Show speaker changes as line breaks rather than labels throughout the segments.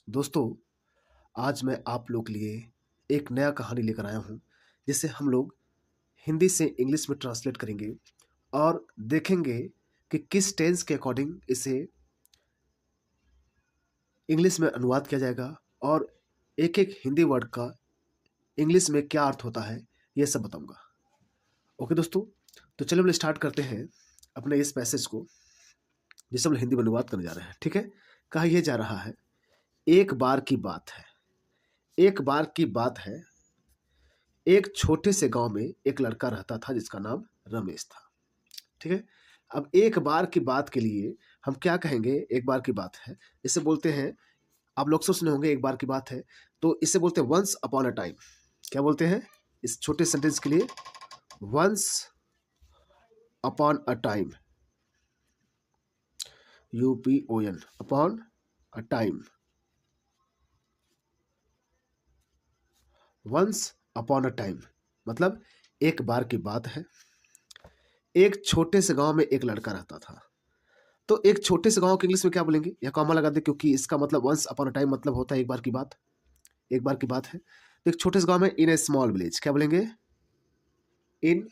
दोस्तों, आज मैं आप लोग के लिए एक नया कहानी लेकर आया हूँ, जिसे हम लोग हिंदी से इंग्लिश में ट्रांसलेट करेंगे और देखेंगे कि किस टेंस के अकॉर्डिंग इसे इंग्लिश में अनुवाद किया जाएगा और एक-एक हिंदी वर्ड का इंग्लिश में क्या अर्थ होता है, ये सब बताऊँगा। ओके दोस्तों, तो चलिए हम लोग स्टार्ट करते हैं अपने इस पैसेज को, जिसे हम लोग हिंदी में अनुवाद करने जा रहे हैं, ठीक है? कहा यह जा रहा है, एक बार की बात है। एक बार की बात है, एक छोटे से गांव में एक लड़का रहता था जिसका नाम रमेश था। ठीक है। अब एक बार की बात के लिए हम क्या कहेंगे? एक बार की बात है, इसे बोलते हैं, आप लोग सुने होंगे एक बार की बात है, तो इसे बोलते हैं वंस अपॉन अ टाइम। क्या बोलते हैं इस छोटे सेंटेंस के लिए? Once upon a time, UPON, upon a time, once upon a time मतलब एक बार की बात है, एक छोटे से गांव में एक लड़का रहता था। तो एक छोटे से गांव के इंग्लिश में क्या बोलेंगे? या कॉमा लगा दे, क्योंकि इसका मतलब वंस अपॉन अ टाइम मतलब होता है एक बार की बात। एक बार की बात है तो एक छोटे से गांव में, इन ए स्मॉल विलेज, क्या बोलेंगे? इन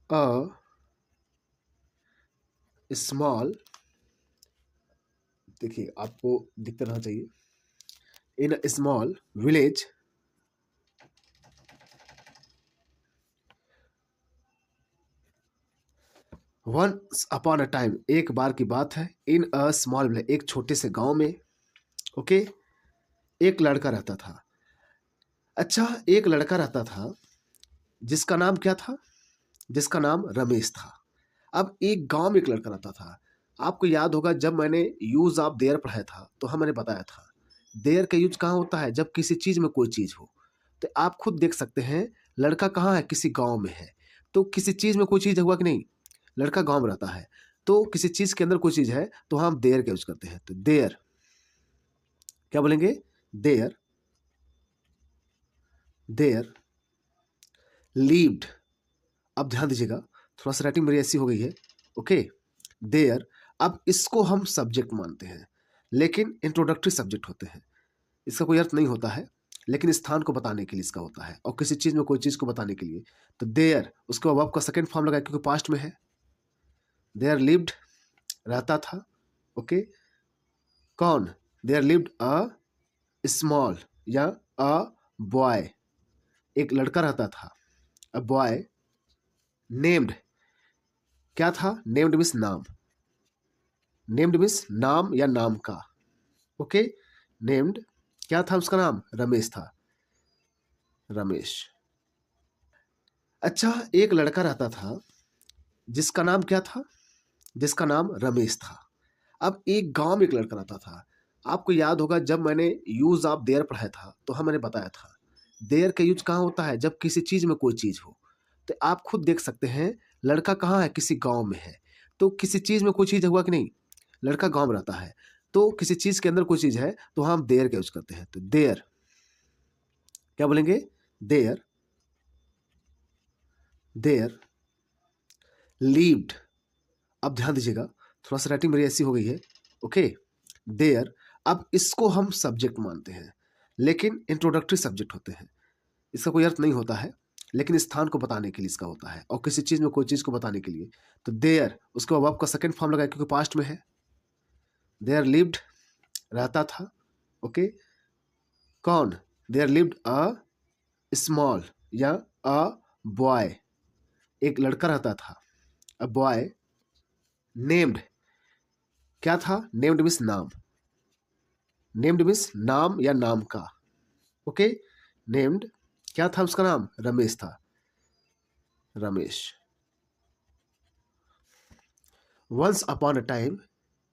अ स्मॉल, देखिए आपको दिखता रहना चाहिए, in a small village, once upon a time, एक बार की बात है, इन अ स्मॉल विलेज, एक छोटे से गांव में, ओके, एक लड़का रहता था। अच्छा, एक लड़का रहता था जिसका नाम क्या था? जिसका नाम रमेश था। अब एक गांव में एक लड़का रहता था। आपको याद होगा जब मैंने यूज ऑफ देयर पढ़ाया था तो मैंने बताया था देयर का यूज कहाँ होता है? जब किसी चीज में कोई चीज हो। तो आप खुद देख सकते हैं, लड़का कहाँ है? किसी गांव में है। तो किसी चीज में कोई चीज हुआ कि नहीं? लड़का गांव में रहता है, तो किसी चीज के अंदर कोई चीज है तो हम देयर का यूज करते हैं। तो देयर, क्या बोलेंगे? There, there lived. अब ध्यान दीजिएगा, थोड़ा सा राइटिंग मेरी ऐसी हो गई है, ओके। देयर, अब इसको हम सब्जेक्ट मानते हैं, लेकिन इंट्रोडक्टरी सब्जेक्ट होते हैं। इसका कोई अर्थ नहीं होता है, लेकिन स्थान को बताने के लिए इसका होता है, और किसी चीज में कोई चीज को बताने के लिए। तो देयर, उसके बाद वर्ब का सेकंड फॉर्म लगा क्योंकि पास्ट में है। देयर लिव्ड, रहता था, ओके। कौन? देयर लिव्ड अ स्मॉल या अ बॉय, एक लड़का रहता था। अ बॉय नेम्ड, क्या था? नेम्ड मीन्स नाम, नेम्ड मीन्स नाम या नाम का, ओके। नेम्ड, क्या था उसका नाम? रमेश था, रमेश। अच्छा, एक लड़का रहता था जिसका नाम क्या था? जिसका नाम रमेश था। अब एक गांव में एक लड़का रहता था। आपको याद होगा जब मैंने यूज ऑफ देयर पढ़ाया था तो मैंने बताया था देयर का यूज कहाँ होता है? जब किसी चीज में कोई चीज हो। तो आप खुद देख सकते हैं, लड़का कहाँ है? किसी गांव में है, तो किसी चीज में कोई चीज हुआ कि नहीं? लड़का गांव में रहता है, तो किसी चीज के अंदर कोई चीज है तो हम देयर का यूज करते हैं। तो देयर, क्या बोलेंगे? There, there lived. अब ध्यान दीजिएगा, थोड़ा सा राइटिंग मेरी ऐसी हो गई है, ओके। देयर, अब इसको हम सब्जेक्ट मानते हैं, लेकिन इंट्रोडक्टरी सब्जेक्ट होते हैं। इसका कोई अर्थ नहीं होता है, लेकिन स्थान को बताने के लिए इसका होता है, और किसी चीज में कोई चीज को बताने के लिए। तो देयर, उसके बाद वर्ब का सेकंड फॉर्म लगा क्योंकि पास्ट में है। देयर लिव्ड, रहता था, ओके। कौन? देयर लिव्ड अ स्मॉल या अ बॉय, एक लड़का रहता था। अ बॉय नेम्ड, क्या था? नेम्ड मीन्स नाम, नेम्ड मीन्स नाम या नाम का, ओके। नेम्ड, क्या था उसका नाम? रमेश था, Ramesh. Once upon a time,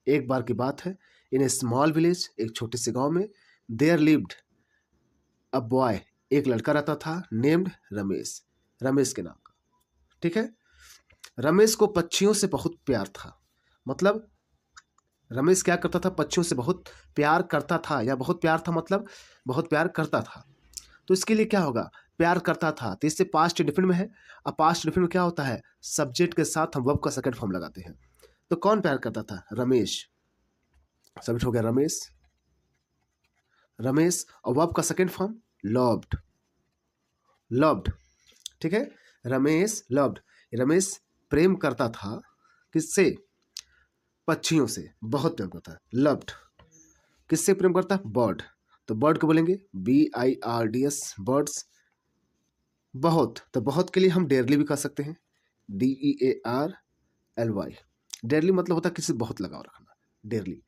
एक बार की बात है, इन ए स्मॉल विलेज, एक छोटे से गांव में, देयर लिव्ड अ बॉय, एक लड़का रहता था, नेम्ड रमेश, रमेश के नाम का, ठीक है। रमेश को पक्षियों से बहुत प्यार था। मतलब रमेश क्या करता था? पक्षियों से बहुत प्यार करता था, या बहुत प्यार था मतलब बहुत प्यार करता था। तो इसके लिए क्या होगा? प्यार करता था, तो इससे पास्ट डिफिनिट में है। अब पास्ट डिफिनिट में क्या होता है? सब्जेक्ट के साथ हम वर्ब का सेकंड फॉर्म लगाते हैं। तो कौन प्यार करता था? रमेश। सब्जेक्ट हो गया रमेश, रमेश, और वर्ब का सेकेंड फॉर्म लव्ड, लव्ड, ठीक है। रमेश लव्ड, रमेश प्रेम करता था किससे? पक्षियों से, बहुत प्रेम करता है। लव्ड किससे प्रेम करता है? बर्ड, तो बर्ड को बोलेंगे BIRDS, बर्ड्स। बहुत, तो बहुत के लिए हम डेयरली भी कह सकते हैं, DEARLY। डेयरली मतलब होता है किसी से बहुत लगाव रखना, डेयरली।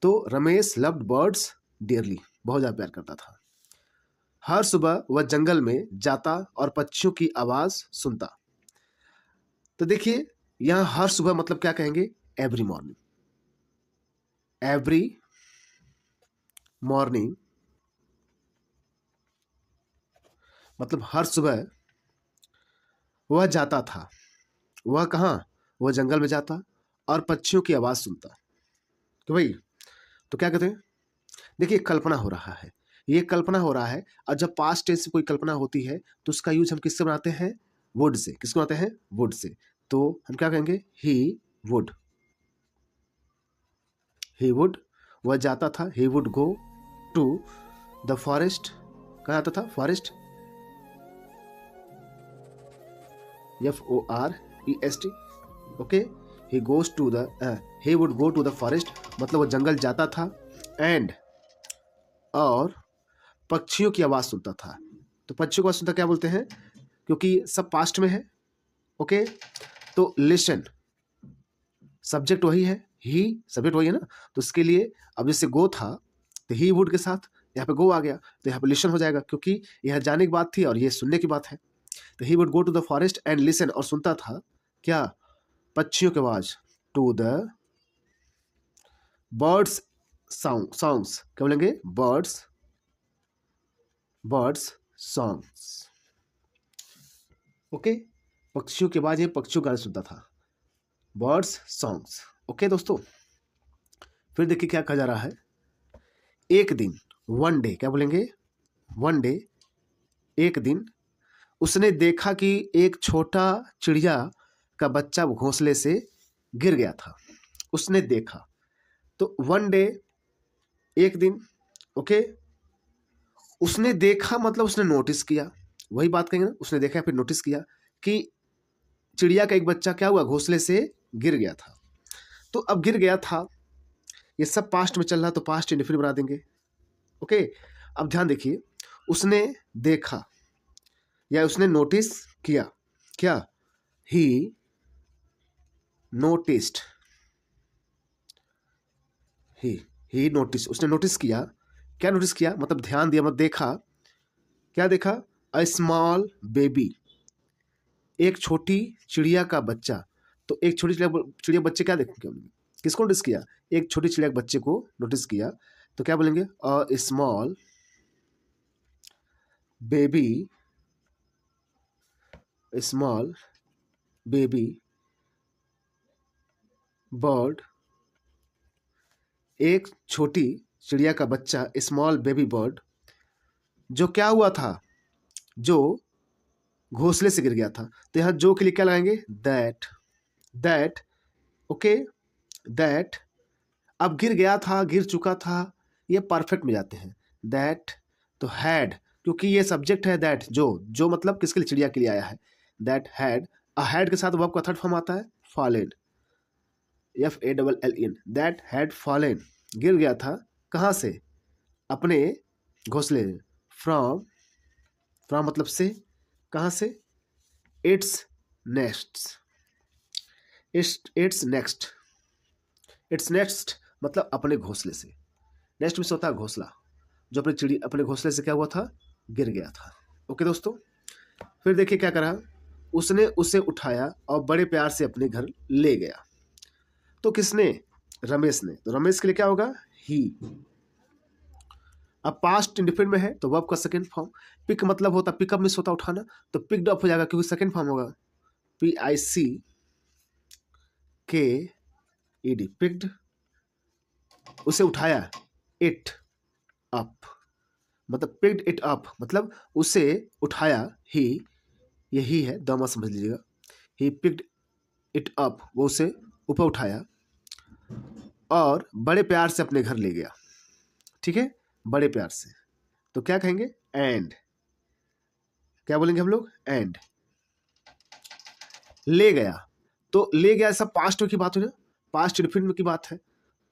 तो रमेश लव्ड बर्ड्स डियरली, बहुत ज़्यादा प्यार करता था। हर सुबह वह जंगल में जाता और पक्षियों की आवाज़ सुनता। तो देखिए यहाँ हर सुबह मतलब क्या कहेंगे? एवरी मॉर्निंग, एवरी मॉर्निंग मतलब हर सुबह वह जाता था। वह कहाँ? वह जंगल में जाता और पक्षियों की आवाज़ सुनता। तो भाई, तो क्या कहते हैं? देखिए कल्पना हो रहा है, ये कल्पना हो रहा है, और जब पास्ट टेंस से कोई कल्पना होती है तो उसका यूज हम किससे बनाते हैं? Would say. किसको बनाते हैं? Would say. तो हम क्या कहेंगे? ही वुड, ही वुड, वह जाता था, he would go to the forest. कहाँ जाता था? Forest, FOREST, okay. He goes to the, he would go to the forest मतलब वो जंगल जाता था, एंड, और पक्षियों की आवाज़ सुनता था। तो पक्षियों की आवाज़ सुनता क्या बोलते हैं? क्योंकि सब पास्ट में है, ओके। तो लिसन, सब्जेक्ट वही है, ही सब्जेक्ट वही है ना, तो उसके लिए अब जैसे गो था तो ही वुड के साथ यहाँ पे गो आ गया, तो यहाँ पे लिसन हो जाएगा, क्योंकि यह जाने की बात थी और ये सुनने की बात है। तो he would go to the forest and listen, और सुनता था क्या? पक्षियों की आवाज, टू द बर्ड्स सॉन्ग्स। क्या बोलेंगे? Birds songs, okay. पक्षियों की आवाज, ये पक्षियों का गाना सुनता था, बर्ड्स सॉन्ग्स, ओके दोस्तों। फिर देखिए क्या कहा जा रहा है? एक दिन, वन डे, क्या बोलेंगे? वन डे, एक दिन उसने देखा कि एक छोटा चिड़िया का बच्चा घोंसले से गिर गया था। उसने देखा, तो वन डे, एक दिन, ओके। उसने देखा मतलब उसने नोटिस किया, वही बात कहेंगे ना, उसने देखा फिर नोटिस किया कि चिड़िया का एक बच्चा क्या हुआ? घोंसले से गिर गया था। तो अब गिर गया था, ये सब पास्ट में चल रहा, तो पास्ट इंडेफिनिट बना देंगे, ओके। अब ध्यान देखिए, उसने देखा या उसने नोटिस किया, क्या? ही नोटिस्ड, ही नोटिस, उसने नोटिस किया। क्या नोटिस किया? मतलब ध्यान दिया, मतलब देखा। क्या देखा? अ स्मॉल बेबी, एक छोटी चिड़िया का बच्चा। तो एक छोटी चिड़िया बच्चे क्या देखेंगे? किसको नोटिस किया? एक छोटी चिड़िया के बच्चे को नोटिस किया। तो क्या बोलेंगे? A small baby, small baby bird, एक छोटी चिड़िया का बच्चा, स्मॉल बेबी बर्ड, जो क्या हुआ था? जो घोंसले से गिर गया था। तो यहाँ जो के लिए क्या लगाएंगे? That, okay. दैट, अब गिर गया था, गिर चुका था, ये परफेक्ट में जाते हैं। दैट, तो हैड, क्योंकि ये सब्जेक्ट है, दैट, जो मतलब किसके लिए? चिड़िया के लिए आया है। दैट हैड, हैड के साथ वर्ब का थर्ड फॉर्म आता है fallen, FALLEN, that had fallen, गिर गया था। कहाँ से? अपने घोंसले। फ्रॉम, मतलब से, कहाँ से? इट्स नेक्स्ट, इट्स नेक्स्ट मतलब अपने घोंसले से। नेक्स्ट में होता है घोंसला, जो अपने चिड़ी अपने घोंसले से क्या हुआ था? गिर गया था, ओके दोस्तों। फिर देखिए क्या करा? उसने उसे उठाया और बड़े प्यार से अपने घर ले गया। तो किसने? रमेश ने। तो रमेश के लिए क्या होगा? ही। अब पास्ट इंडिफिनिट में है तो वर्ब का सेकंड फॉर्म। पिक मतलब होता, पिकअप मिस होता उठाना, तो पिक्ड अप हो जाएगा, क्योंकि सेकंड फॉर्म होगा PICKED, पिक्ड, उसे उठाया, इट अप, मतलब पिक्ड इट अप मतलब उसे उठाया, ही, यही है, दमा समझ लीजिएगा। ही पिक्ड इट अप, वो उसे ऊपर उठाया और बड़े प्यार से अपने घर ले गया, ठीक है। बड़े प्यार से, तो क्या कहेंगे? एंड। क्या बोलेंगे हम लोग? एंड। ले गया, तो ले गया सब पास्ट की बात हो ना, पास्ट इंडेफिनिट की बात है,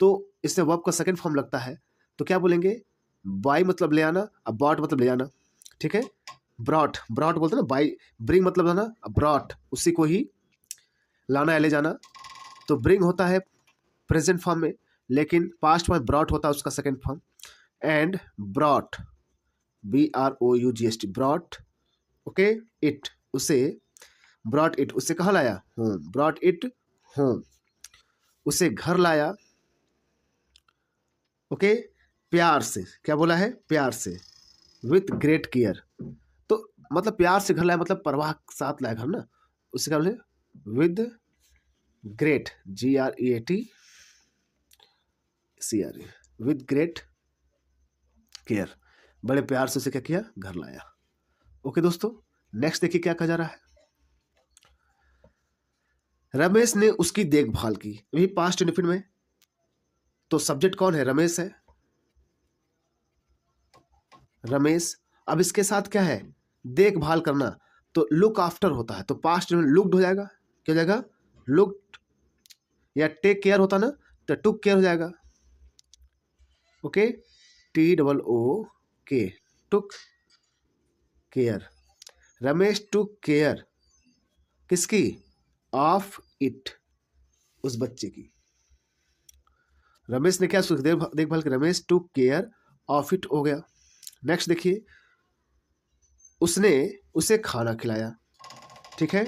तो इसमें वर्ब का सेकंड फॉर्म लगता है, तो क्या बोलेंगे? बाई मतलब ले आना, अब बॉट मतलब ले आना, ठीक है। ब्रॉट, ब्रॉट बोलते हैं ना, बाई ब्रिंग मतलब लाना, ब्रॉट उसी को ही लाना या ले जाना, तो ब्रिंग होता है प्रेजेंट फॉर्म में, लेकिन पास्ट में ब्रॉट होता है उसका second form. And brought, BROUGHT, brought, okay, it, उसे, ब्रॉट इट, उसे कहाँ लाया? होम, ब्रॉट इट होम, उसे घर लाया, ओके, प्यार से। क्या बोला है? प्यार से, विथ ग्रेट केयर, तो मतलब प्यार से घर लाया मतलब परवाह के साथ लाया घर ना, उससे क्या बोले? With great, GREATCRE, with great care, बड़े प्यार से उसे क्या किया? घर लाया। ओके दोस्तों, नेक्स्ट देखिए क्या कहा जा रहा है। रमेश ने उसकी देखभाल की, अभी पास्ट इंडेफिनिट में, तो सब्जेक्ट कौन है? रमेश है, रमेश। अब इसके साथ क्या है? देखभाल करना, तो लुक आफ्टर होता है, तो पास्ट में लुक्ड हो जाएगा, क्या हो जाएगा? लुक्ड, या टेक केयर होता ना, तो टुक केयर हो जाएगा, okay, TOOK, took care. Ramesh took care किसकी? ऑफ इट, उस बच्चे की। रमेश ने क्या देखभाल की? Ramesh took care of it हो गया। नेक्स्ट देखिए, उसने उसे खाना खिलाया, ठीक है,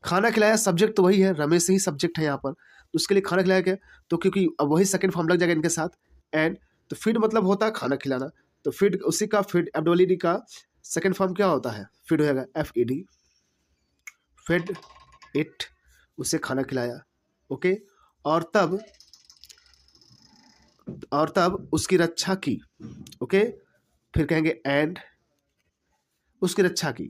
खाना खिलाया, सब्जेक्ट तो वही है, रमेश ही सब्जेक्ट है यहाँ पर, तो उसके लिए खाना खिलाया गया, तो क्योंकि अब वही सेकंड फॉर्म लग जाएगा इनके साथ, एंड, तो फीड मतलब होता है खाना खिलाना, तो फीड उसी का, फीड FED का सेकंड फॉर्म क्या होता है? फीड हो जाएगा, FED, फेड इट, उसे खाना खिलाया, ओके, और तब उसकी रक्षा की, ओके, फिर कहेंगे एंड, उसकी रक्षा की,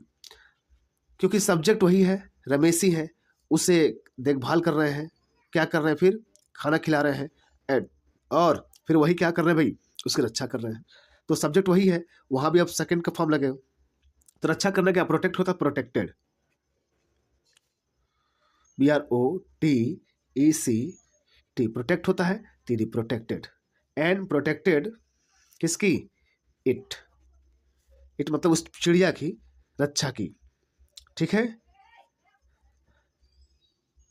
क्योंकि सब्जेक्ट वही है, रमेशी है, उसे देखभाल कर रहे हैं, क्या कर रहे हैं? फिर खाना खिला रहे हैं, एंड, और फिर वही क्या कर रहे हैं भाई? उसकी रक्षा कर रहे हैं, तो सब्जेक्ट वही है, वहां भी अब सेकंड का फॉर्म लगे, तो रक्षा करना क्या? प्रोटेक्ट होता है, प्रोटेक्टेड, BROTECT, प्रोटेक्ट होता है, TD, प्रोटेक्टेड, एंड प्रोटेक्टेड किसकी? इट, इट मतलब उस चिड़िया की रक्षा की, ठीक है,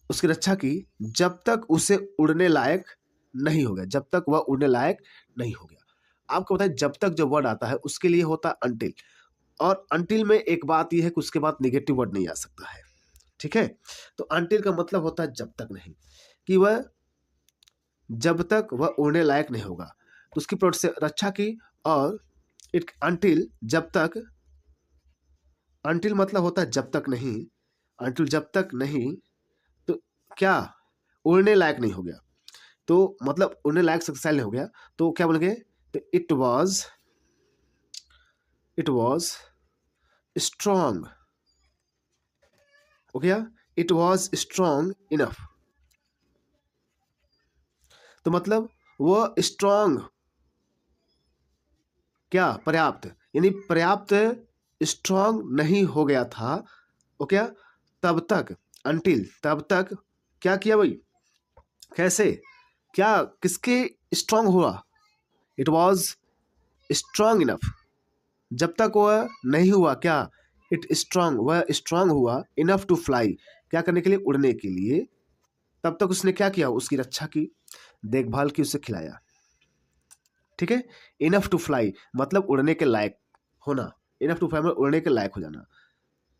उसकी रक्षा की जब तक उसे उड़ने लायक नहीं हो गया, जब तक वह उड़ने लायक नहीं हो गया। आपको बताए जब तक जो वर्ड आता है उसके लिए होता है अनटिल, और अनटिल में एक बात यह है कि उसके बाद नेगेटिव वर्ड नहीं आ सकता है, ठीक है, तो अनटिल का मतलब होता है जब तक नहीं, कि वह जब तक वह उड़ने लायक नहीं होगा, तो उसकी रक्षा की, और इट अनटिल, जब तक, अनटिल मतलब होता है जब तक नहीं, अनटिल जब तक नहीं, तो क्या? उड़ने लायक नहीं हो गया, तो मतलब उड़ने लायक सक्सेसफुल नहीं हो गया, तो क्या बोलेंगे? तो इट वॉज स्ट्रॉन्ग, हो गया, इट वॉज स्ट्रॉन्ग इनफ, तो मतलब वह स्ट्रॉन्ग, क्या? पर्याप्त, यानी पर्याप्त स्ट्रॉन्ग नहीं हो गया था, वो क्या? तब तक, अनटिल, तब तक क्या किया भाई? कैसे? क्या किसके स्ट्रॉन्ग हुआ? इट वॉज स्ट्रॉन्ग इनफ, जब तक वह नहीं हुआ, क्या? इट स्ट्रॉन्ग, वह स्ट्रॉन्ग हुआ इनफ टू फ्लाई, क्या करने के लिए? उड़ने के लिए, तब तक उसने क्या किया? उसकी रक्षा की, देखभाल की, उसे खिलाया, ठीक है। इनफ टू फ्लाई मतलब उड़ने के लायक होना, इनफ टू फ्लाई मतलब उड़ने के लायक हो जाना,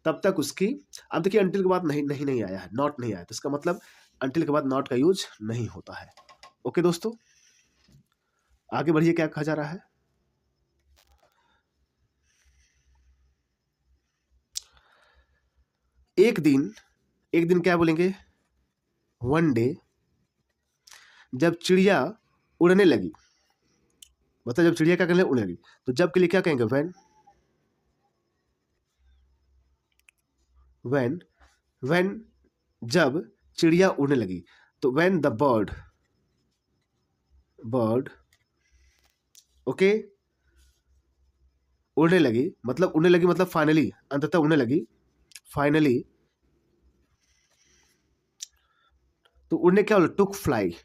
तब तक उसकी। अब देखिए अंटिल के बाद नहीं आया है, नॉट नहीं आया, तो इसका मतलब अंटिल के बाद नॉट का यूज नहीं होता है। ओके दोस्तों, आगे बढ़िए, क्या कहा जा रहा है। एक दिन क्या बोलेंगे? वन डे, जब चिड़िया उड़ने लगी, मतलब जब चिड़िया क्या करने उड़ने लगी, तो जब के लिए क्या कहेंगे? व्हेन जब चिड़िया उड़ने लगी, तो व्हेन द बर्ड, ओके, उड़ने लगी मतलब फाइनली, अंततः उड़ने लगी फाइनली। तो उड़ने क्या बोला, टुक फ्लाई,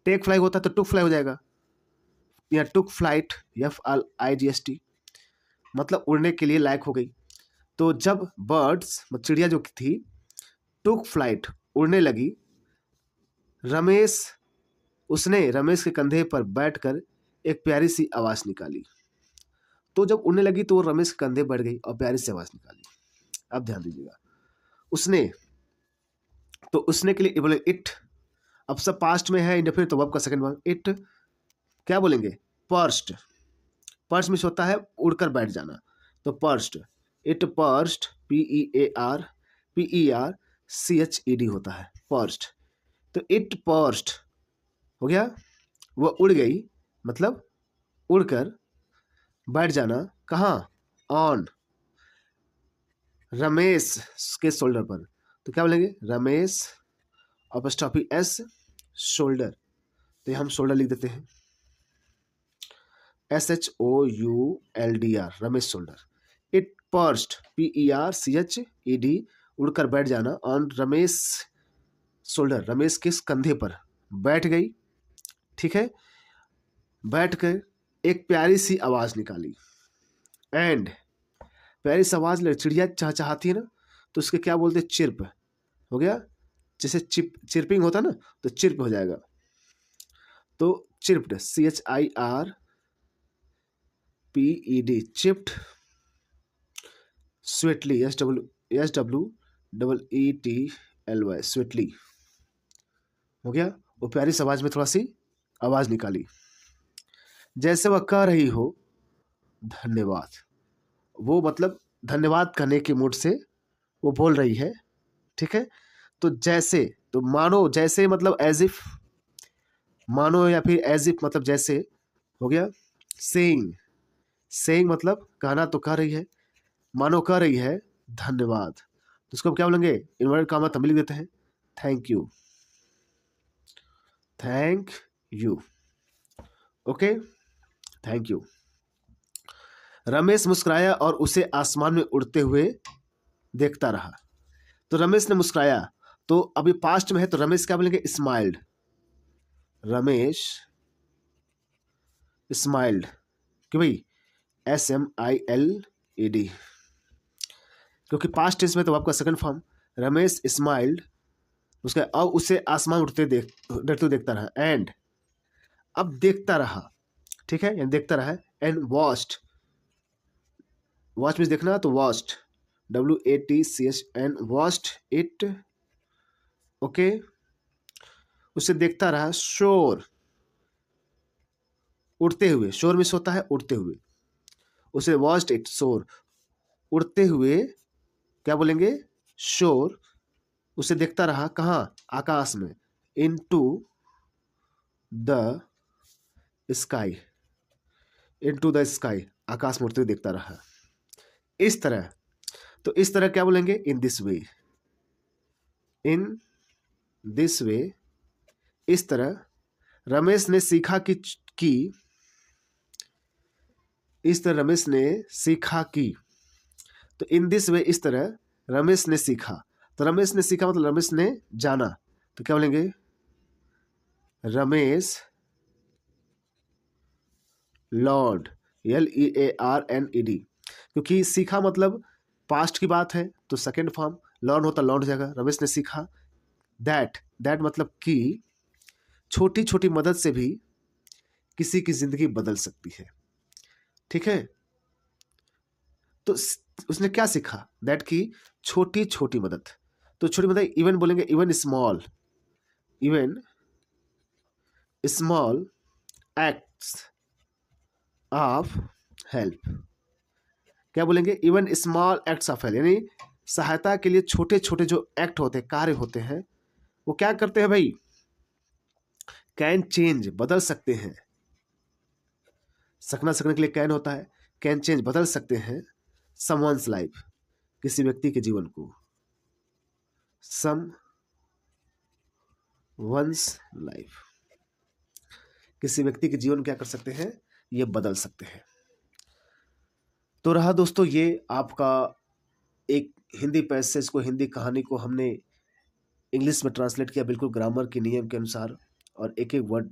टेक फ्लाई होता तो टुक फ्लाई हो जाएगा, या टुक फ्लाइट, FLIGST, मतलब उड़ने के लिए लायक हो गई। तो जब बर्ड्स चिड़िया जो थी टुक फ्लाइट, उड़ने लगी, रमेश, उसने रमेश के कंधे पर बैठकर एक प्यारी सी आवाज निकाली। तो जब उड़ने लगी तो वो रमेश के कंधे बैठ गई और प्यारी सी आवाज निकाली। अब ध्यान दीजिएगा, उसने, तो उसने के लिए बोले इट, अब सब पास्ट में है, इंडेफिनिट तो वर्ब का सेकंड वर्ब। इट क्या बोलेंगे, पर्स्ट, पर्स्ट मीन्स होता है उड़कर बैठ जाना, तो पर्स्ट, इट पर्स्ट, PERCHED होता है पर्स्ट। तो इट पर्स्ट हो गया, वह उड़ गई, मतलब उड़कर बैठ जाना, कहाँ, ऑन रमेश के शोल्डर पर। तो क्या बोलेंगे, रमेश अपस्ट्रॉफी S शोल्डर, तो हम शोल्डर लिख देते हैं, SHOULDR, Ramesh shoulder. It pursed, PERCHED, उड़कर बैठ जाना, ऑन रमेश शोल्डर, रमेश के कंधे पर बैठ गई, ठीक है, बैठकर एक प्यारी सी आवाज निकाली। एंड प्यारी सी आवाज, चिड़िया चहचहाती है ना, तो उसके क्या बोलते हैं, चिर्प हो गया, जैसे चिर्पिंग होता ना, तो चिर्प हो जाएगा। तो चिर्प्ड, CHIRPED, चिप्ड, स्वेटली, SWEETLY, स्वेटली हो गया। वो प्यारी सी आवाज में थोड़ा सी आवाज निकाली, जैसे वह कह रही हो धन्यवाद, वो मतलब धन्यवाद करने के मूड से वो बोल रही है, ठीक है। तो जैसे, तो मानो, जैसे मतलब एज इफ, मानो या फिर एज इफ मतलब जैसे हो गया। सेइंग, सेइंग मतलब कहना, तो कह रही है, मानो कह रही है धन्यवाद, तो उसको हम क्या बोलेंगे, इन्वर्टेड कॉमा तब लिख देते हैं, thank you, thank you, okay, thank you. Ramesh मुस्कुराया और उसे आसमान में उड़ते हुए देखता रहा। तो रमेश ने मुस्कुराया, तो अभी पास्ट में है, तो रमेश क्या बोलेंगे, स्माइल्ड, रमेश स्माइल्ड, कि भाई SMILED, क्योंकि पास्ट टेंस में तो आपका सेकंड फॉर्म, रमेश स्माइल्ड, उसका अब उसे आसमान उड़ते देखता रहा, एंड, अब देखता रहा, ठीक है, यानी देखता रहा, एंड वॉच्ड, वॉच में देखना, तो watched, WATCH, watched it, okay, उसे देखता रहा, शोर, उड़ते हुए, शोर मिस होता है उड़ते हुए, उसे वॉच्ड इट, शोर, उड़ते हुए, क्या बोलेंगे, शोर, उसे देखता रहा, कहाँ, आकाश में, into the sky, into the sky, आकाश में उड़ते हुए देखता रहा, इस तरह। तो इस तरह क्या बोलेंगे, in this way, in this way, इस तरह। रमेश ने सीखा कि इस तरह रमेश ने सीखा कि, तो इन दिस वे, इस तरह रमेश ने सीखा, तो रमेश ने सीखा मतलब रमेश ने जाना, तो क्या बोलेंगे, रमेश लॉर्ड, LEARNED, क्योंकि सीखा मतलब पास्ट की बात है, तो सेकेंड फॉर्म, लर्न होता लॉर्ड हो जाएगा, रमेश ने सीखा, दैट मतलब कि छोटी छोटी मदद से भी किसी की जिंदगी बदल सकती है, ठीक है। तो उसने क्या सीखा, दैट की छोटी छोटी मदद, तो छोटी मदद, इवन बोलेंगे, even small, even small acts of help, क्या बोलेंगे, even small acts of help, यानी सहायता के लिए छोटे छोटे जो एक्ट होते हैं, कार्य होते हैं, वो क्या करते हैं भाई, कैन चेंज, बदल सकते हैं, सकना सकने के लिए कैन होता है, कैन चेंज, बदल सकते हैं, समवंस लाइफ, किसी व्यक्ति के जीवन को, सम वंस लाइफ, किसी व्यक्ति के जीवन क्या कर सकते हैं, ये बदल सकते हैं। तो रहा दोस्तों ये आपका एक हिंदी पैसेज को, हिंदी कहानी को हमने इंग्लिश में ट्रांसलेट किया बिल्कुल ग्रामर के नियम के अनुसार, और एक एक वर्ड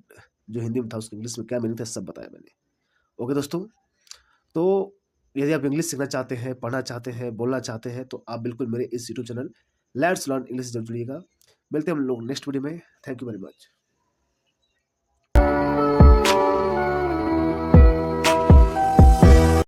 जो हिंदी में था उसका इंग्लिश में क्या मीनिंग था सब बताया मैंने। ओके दोस्तों, तो यदि आप इंग्लिश सीखना चाहते हैं, पढ़ना चाहते हैं, बोलना चाहते हैं, तो आप बिल्कुल मेरे इस YouTube channel let's learn English जरूर जुड़िएगा। मिलते हैं हम लोग नेक्स्ट वीडियो में। Thank you very much.